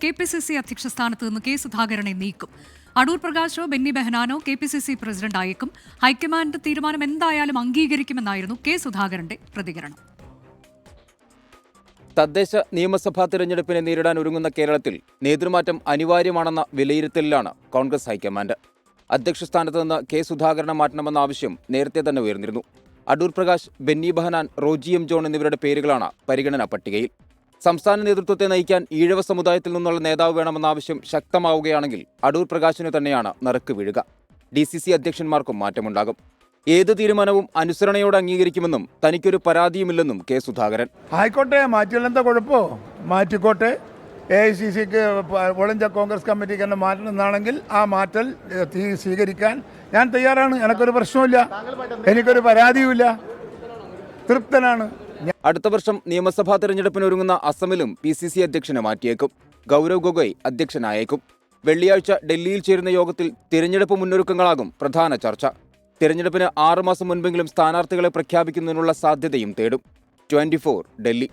KPCC അധ്യക്ഷ സ്ഥാനത്ത് നിന്ന് കെ സുധാകരനെ നീക്കും. അടൂർ പ്രകാശോ ബെന്നി ബെഹനാനോ KPCC പ്രസിഡന്റായേക്കും. ഹൈക്കമാൻഡ് തീരുമാനം എന്തായാലും അംഗീകരിക്കുമെന്നായിരുന്നു കെ സുധാകരന്റെ പ്രതികരണം. തദ്ദേശ നിയമസഭാ തിരഞ്ഞെടുപ്പിനെ നേരിടാൻ ഒരുങ്ങുന്ന കേരളത്തിൽ നേതൃമാറ്റം അനിവാര്യമാണെന്ന വിലയിരുത്തലിലാണ് കോൺഗ്രസ് ഹൈക്കമാൻഡ്. അധ്യക്ഷ സ്ഥാനത്ത് നിന്ന് കെ സുധാകരനെ മാറ്റണമെന്ന ആവശ്യം നേരത്തെ തന്നെ ഉയർന്നിരുന്നു. അടൂർ പ്രകാശ്, ബെന്നി ബെഹനാൻ, റോജി എം ജോൺ എന്നിവരുടെ പേരുകളാണ് പരിഗണനാ പട്ടികയിൽ. സംസ്ഥാന നേതൃത്വത്തെ നയിക്കാൻ ഈഴവ സമുദായത്തിൽ നിന്നുള്ള നേതാവ് വേണമെന്ന ആവശ്യം ശക്തമാവുകയാണെങ്കിൽ അടൂർ പ്രകാശിന് തന്നെയാണ് നറുക്ക് വീഴുക. DCC അധ്യക്ഷന്മാർക്കും മാറ്റമുണ്ടാകും. ഏത് തീരുമാനവും അനുസരണയോടെ അംഗീകരിക്കുമെന്നും തനിക്കൊരു പരാതിയുമില്ലെന്നും കെ സുധാകരൻ. ആയിക്കോട്ടെ, മാറ്റിയാലെന്താ കുഴപ്പമോ? മാറ്റിക്കോട്ടെ. AICCക്ക് ഓൾ ഇന്ത്യ കോൺഗ്രസ് കമ്മിറ്റിക്ക് തന്നെ മാറ്റണമെന്നാണെങ്കിൽ ആ മാറ്റൽ സ്വീകരിക്കാൻ ഞാൻ തയ്യാറാണ്. എനിക്കൊരു പ്രശ്നമില്ല, എനിക്കൊരു പരാതിയുമില്ല, തൃപ്തനാണ്. അടുത്ത വർഷം നിയമസഭാ തെരഞ്ഞെടുപ്പിന് ഒരുങ്ങുന്ന അസമിലും PCC അധ്യക്ഷനെ മാറ്റിയേക്കും. ഗൗരവ് ഗൊഗോയ് അധ്യക്ഷനായേക്കും. വെള്ളിയാഴ്ച ഡൽഹിയിൽ ചേരുന്ന യോഗത്തിൽ തിരഞ്ഞെടുപ്പ് മുന്നൊരുക്കങ്ങളാകും പ്രധാന ചർച്ച. തിരഞ്ഞെടുപ്പിന് 6 മാസം മുൻപെങ്കിലും സ്ഥാനാർത്ഥികളെ പ്രഖ്യാപിക്കുന്നതിനുള്ള സാധ്യതയും തേടും. 24 ഡൽഹി.